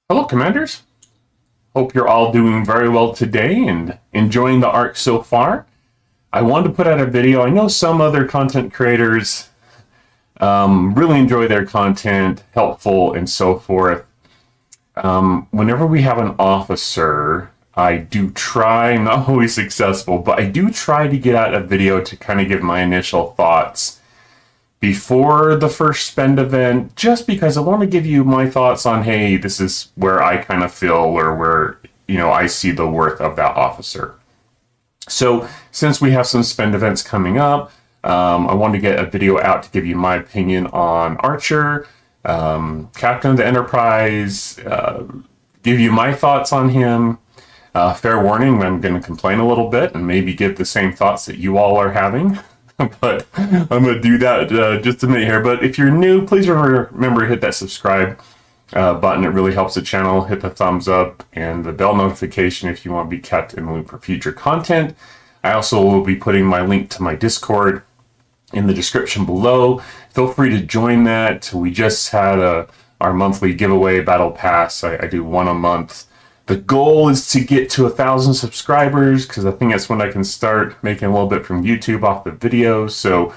Hello, Commanders. Hope you're all doing very well today and enjoying the arc so far. I wanted to put out a video. I know some other content creators really enjoy their content, helpful, and so forth. Whenever we have an officer, I do try, I'm not always successful, but I do try to get out a video to kind of give my initial thoughts before the first spend event, just because I want to give you my thoughts on, hey, this is where I kind of feel or where, I see the worth of that officer. So since we have some spend events coming up, I wanted to get a video out to give you my opinion on Archer, Captain of the Enterprise, give you my thoughts on him. Fair warning, I'm going to complain a little bit and maybe give the same thoughts that you all are having. But I'm going to do that just a minute here. But if you're new, please remember to hit that subscribe button. It really helps the channel. Hit the thumbs up and the bell notification if you want to be kept in the loop for future content. I also will be putting my link to my Discord in the description below. Feel free to join that. We just had our monthly giveaway battle pass. I do one a month. The goal is to get to 1,000 subscribers because I think that's when I can start making a little bit from YouTube off the videos. So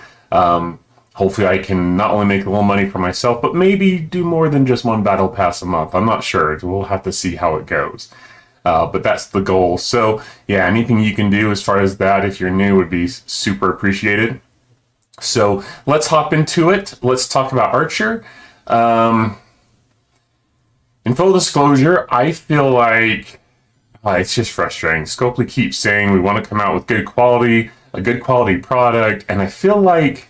hopefully I can not only make a little money for myself, but maybe do more than just one battle pass a month. I'm not sure. We'll have to see how it goes. But that's the goal. So yeah, anything you can do as far as that, if you're new, would be super appreciated. So let's hop into it. Let's talk about Archer. In full disclosure, I feel like it's just frustrating. Scopely keeps saying we want to come out with a good quality product, and I feel like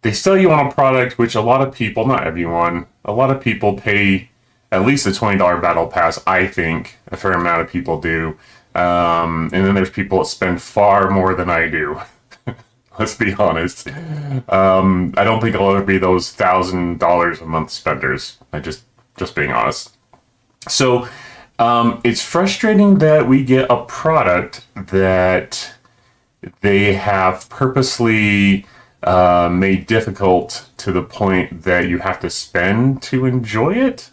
they sell you on a product which a lot of people, not everyone, a lot of people pay at least a $20 battle pass. I think a fair amount of people do, and then there's people that spend far more than I do. Let's be honest. I don't think I'll ever be those $1,000 a month spenders. Just being honest. So it's frustrating that we get a product that they have purposely made difficult to the point that you have to spend to enjoy it.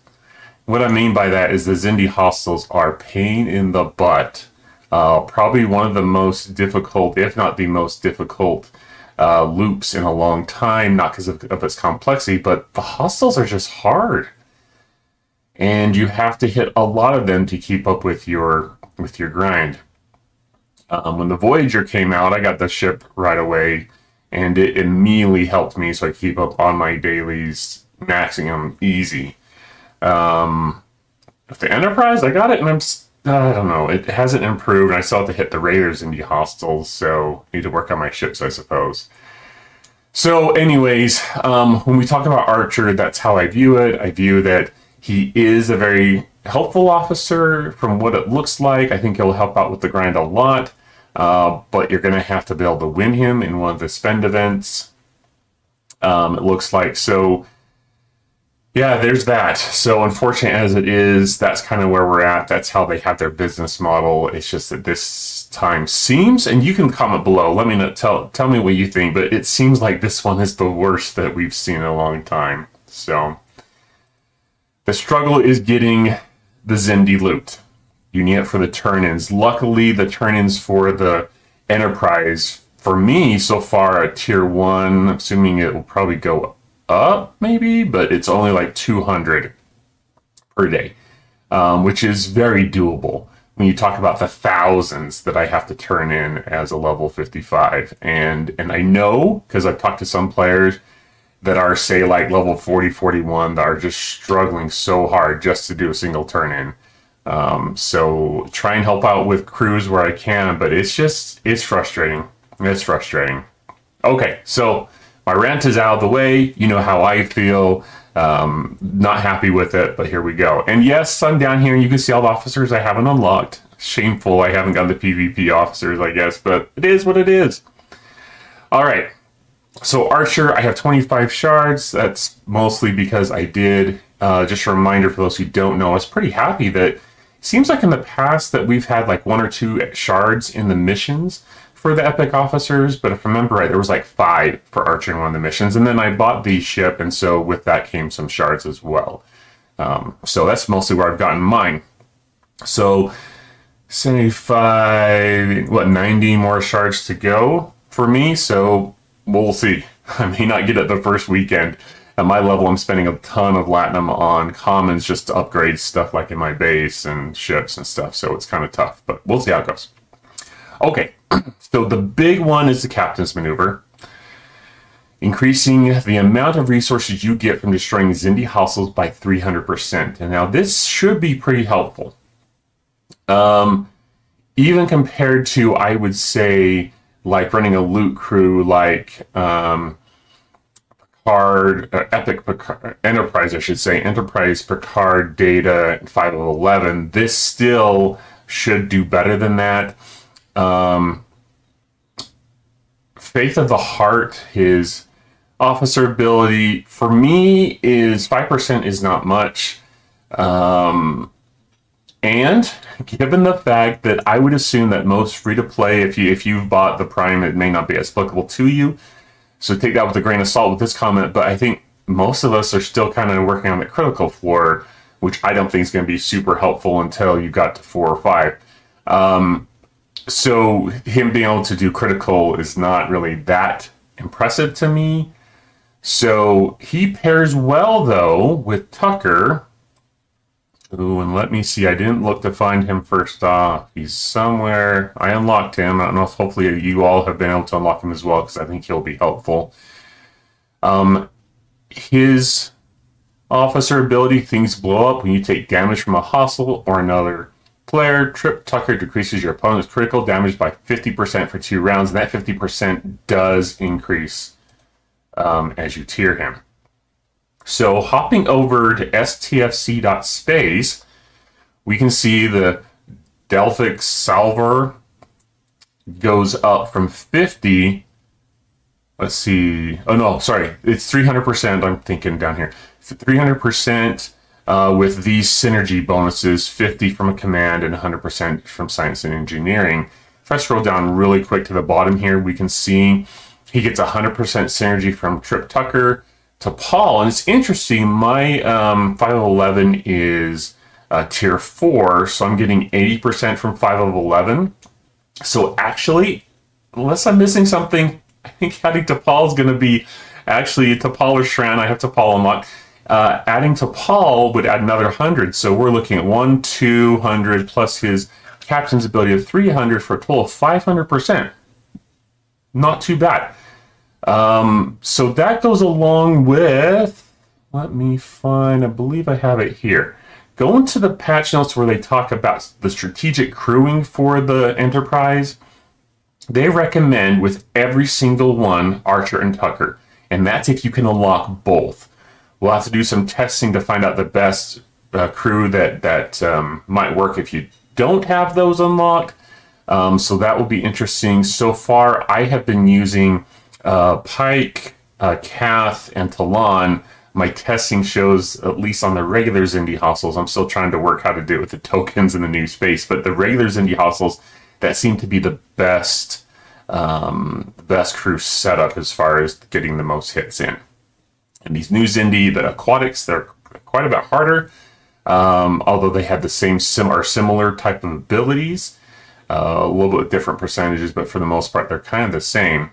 What I mean by that is the Xindi hostels are a pain in the butt. Probably one of the most difficult, if not the most difficult, loops in a long time, not because of its complexity, but the hostels are just hard. And you have to hit a lot of them to keep up with your grind. When the Voyager came out, I got the ship right away, and it immediately helped me so I keep up on my dailies, maxing them easy. With the Enterprise, I got it, and I don't know, it hasn't improved. I still have to hit the Raiders and the hostels, so I need to work on my ships, I suppose. So anyways, when we talk about Archer, that's how I view it. I view that he is a very helpful officer from what it looks like. I think he'll help out with the grind a lot, but you're going to have to be able to win him in one of the spend events, it looks like. So yeah, there's that. So unfortunate as it is, that's kind of where we're at. That's how they have their business model. It's just that this time seems, and you can comment below, let me know, tell me what you think, but it seems like this one is the worst that we've seen in a long time. So the struggle is getting the Xindi loot. You need it for the turn-ins. Luckily, the turn-ins for the Enterprise, for me, so far, at Tier 1, assuming it will probably go up, maybe, but it's only like 200 per day, which is very doable when you talk about the thousands that I have to turn in as a level 55. And I know, because I've talked to some players that are, say, like level 40, 41, that are just struggling so hard just to do a single turn-in. So try and help out with crews where I can, but it's frustrating. It's frustrating. Okay, so my rant is out of the way. You know how I feel. Not happy with it, but here we go. And yes, I'm down here, and you can see all the officers I haven't unlocked. Shameful I haven't gotten the PvP officers, I guess, but it is what it is. All right. So Archer, I have 25 shards. That's mostly because I did, just a reminder for those who don't know, I was pretty happy that it seems like in the past that we've had like 1 or 2 shards in the missions for the epic officers, but if I remember right, there was like 5 for Archer in one of the missions, and then I bought the ship, and so with that came some shards as well. So that's mostly where I've gotten mine. So 75, what, 90 more shards to go for me. So we'll see. I may not get it the first weekend. At my level, I'm spending a ton of Latinum on commons just to upgrade stuff like in my base and ships and stuff. So it's kind of tough, but we'll see how it goes. Okay, so the big one is the Captain's Maneuver. Increasing the amount of resources you get from destroying Xindi hostels by 300%. And now this should be pretty helpful. Even compared to, I would say, like running a loot crew like Epic Picard, Enterprise, I should say, Enterprise, Picard, Data, 5 of 11, this still should do better than that. Faith of the Heart, his officer ability, for me, is 5% is not much. And given the fact that I would assume that most free-to-play, if you've bought the Prime, it may not be as applicable to you. So take that with a grain of salt with this comment, but I think most of us are still kind of working on the critical floor, which I don't think is going to be super helpful until you got to 4 or 5. So him being able to do critical is not really that impressive to me. So he pairs well, though, with Tucker. Ooh, and let me see. I didn't look to find him first off. He's somewhere. I unlocked him. I don't know if hopefully you all have been able to unlock him as well, because I think he'll be helpful. His officer ability, things blow up when you take damage from a hostile or another player. Trip Tucker decreases your opponent's critical damage by 50% for 2 rounds, and that 50% does increase as you tier him. So hopping over to STFC.space, we can see the Delphic Salver goes up from 50. Let's see. Oh, no, sorry. It's 300%. I'm thinking down here. 300% with these synergy bonuses, 50 from a command and 100% from science and engineering. If I scroll down really quick to the bottom here, we can see he gets 100% synergy from Trip Tucker to Paul. And it's interesting, my 5 of 11 is tier 4, so I'm getting 80% from 5 of 11. So actually, unless I'm missing something, I think adding to Paul is going to be, actually, to Paul or Shran, I have to Paul unlock. Adding to Paul would add another 100, so we're looking at 200 plus his captain's ability of 300 for a total of 500%. Not too bad. So that goes along with, let me find, I believe I have it here. Go into the patch notes where they talk about the strategic crewing for the Enterprise. They recommend with every single one, Archer and Tucker. And that's if you can unlock both. We'll have to do some testing to find out the best crew that might work if you don't have those unlocked. So that will be interesting. So far, I have been using Pike, Kath, and Talon. My testing shows, at least on the regular Xindi hostels, I'm still trying to work how to do it with the tokens in the new space, but the regular Xindi hostels, that seem to be the best crew setup as far as getting the most hits in. And these new Xindi, the aquatics, they're quite a bit harder, although they have the same similar type of abilities, a little bit different percentages, but for the most part, they're kind of the same.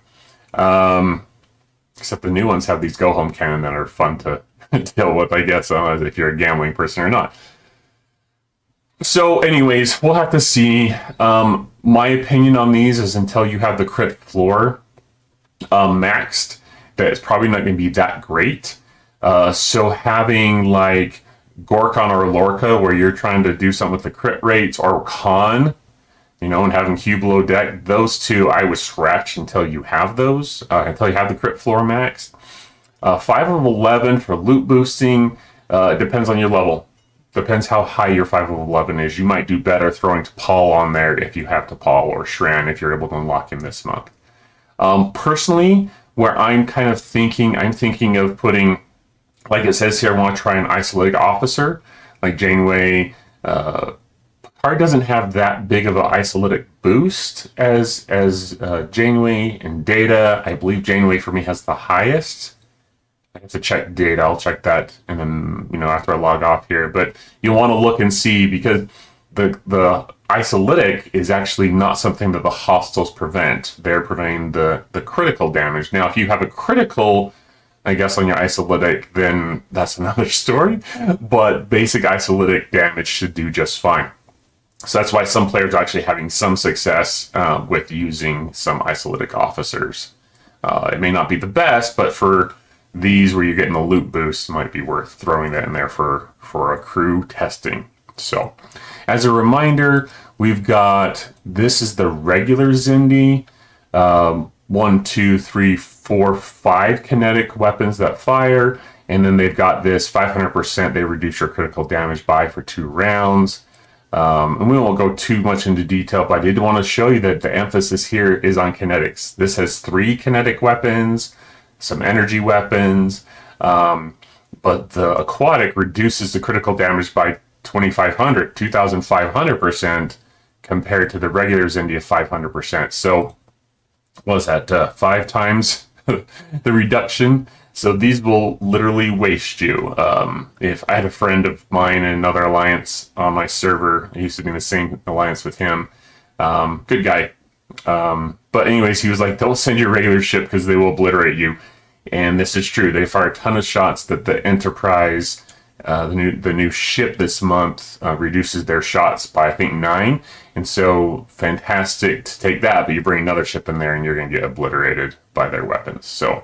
Except the new ones have these go-home cannon that are fun to deal with, I guess, if you're a gambling person or not. So anyways, we'll have to see. My opinion on these is until you have the crit floor maxed, that it's probably not going to be that great. So having like Gorkon or Lorca, where you're trying to do something with the crit rates, or Khan, you know, and having Q below deck, those two I would scratch until you have those, until you have the crit floor max. 5 of 11 for loot boosting, it depends on your level. Depends how high your 5 of 11 is. You might do better throwing T'Pol on there if you have T'Pol, or Shran if you're able to unlock him this month. Personally, where I'm kind of thinking, I'm thinking of putting, like it says here, I want to try an isolated officer, like Janeway. Picard doesn't have that big of an isolatic boost as Janeway and Data. I believe Janeway for me has the highest I have to check data. I'll check that, and then, you know, after I log off here. But you want to look and see, because the isolytic is actually not something that the hostiles prevent. They're preventing the critical damage. Now, if you have a critical, I guess, on your isolytic, then that's another story. But basic isolytic damage should do just fine. So that's why some players are actually having some success with using some isolytic officers. It may not be the best, but for these where you're getting a loot boost, it might be worth throwing that in there for a crew testing. So as a reminder, we've got, this is the regular Xindi. 1, 2, 3, 4, 5 kinetic weapons that fire. And then they've got this 500%, they reduce your critical damage by for 2 rounds. And we won't go too much into detail, but I did want to show you that the emphasis here is on kinetics. This has 3 kinetic weapons, some energy weapons, but the aquatic reduces the critical damage by 2,500% compared to the regular Xindi of 500%. So what was that, 5 times the reduction? So these will literally waste you. If I had a friend of mine in another alliance on my server, I used to be in the same alliance with him, good guy. But anyways, he was like, don't send your regular ship because they will obliterate you. And this is true. They fire a ton of shots that the Enterprise, the new ship this month, reduces their shots by, I think, 9. And so fantastic to take that, but you bring another ship in there and you're going to get obliterated by their weapons. So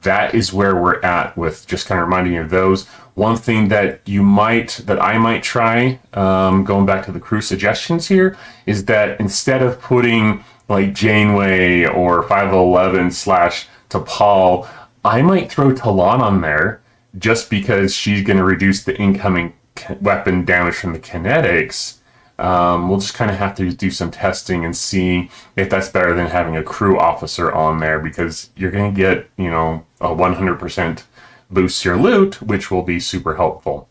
that is where we're at with just kind of reminding you of those. One thing that I might try, going back to the crew suggestions here, is that instead of putting like Janeway or 511/ T'Pol, I might throw Talon on there, just because she's going to reduce the incoming weapon damage from the kinetics. We'll just kind of have to do some testing and see if that's better than having a crew officer on there, because you're going to get, you know, a 100% boost to your loot, which will be super helpful.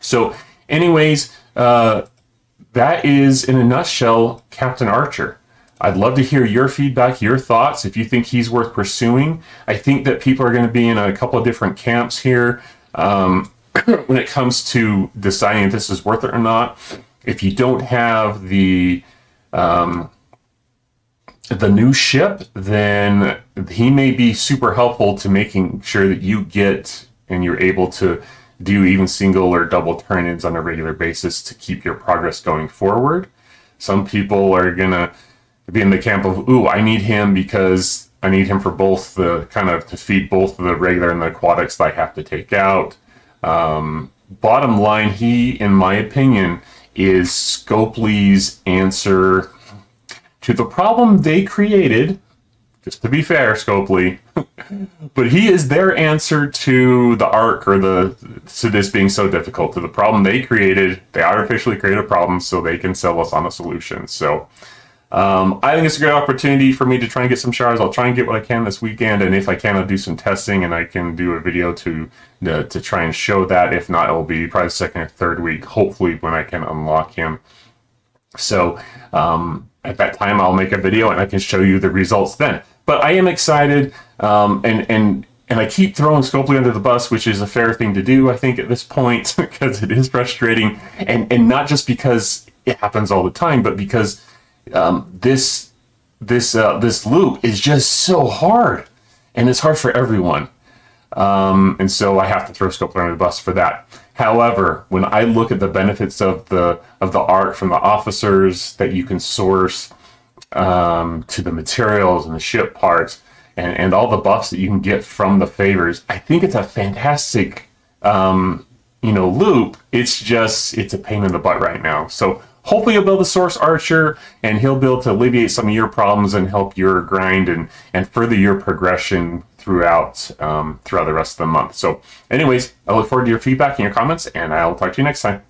So anyways, that is, in a nutshell, Captain Archer. I'd love to hear your feedback, your thoughts, if you think he's worth pursuing. I think that people are going to be in a couple of different camps here when it comes to deciding if this is worth it or not. If you don't have the new ship, then he may be super helpful to making sure that you get and you're able to do even single or double turn-ins on a regular basis to keep your progress going forward. Some people are going to be in the camp of, ooh, I need him because I need him for both the kind of to feed both the regular and the aquatics that I have to take out. Bottom line, he, in my opinion, is Scopely's answer to the problem they created. Just to be fair, Scopely, but he is their answer to the arc, or to this being so difficult, to the problem they created. They artificially created a problem so they can sell us on a solution. So I think it's a great opportunity for me to try and get some shards. I'll try and get what I can this weekend, and if I can, I'll do some testing, and I can do a video to try and show that. If not, it'll be probably the 2nd or 3rd week, hopefully, when I can unlock him. So at that time, I'll make a video, and I can show you the results then. But I am excited, and I keep throwing Scopely under the bus, which is a fair thing to do, I think, at this point, because it is frustrating, and not just because it happens all the time, but because this loop is just so hard, and it's hard for everyone, and so I have to throw Scopely under the bus for that. However, when I look at the benefits of the arc, from the officers that you can source to the materials and the ship parts, and all the buffs that you can get from the favors, I think it's a fantastic loop. It's a pain in the butt right now. So hopefully you'll be able to source Archer, and he'll be able to alleviate some of your problems and help your grind and further your progression throughout the rest of the month. So anyways, I look forward to your feedback and your comments, and I'll talk to you next time.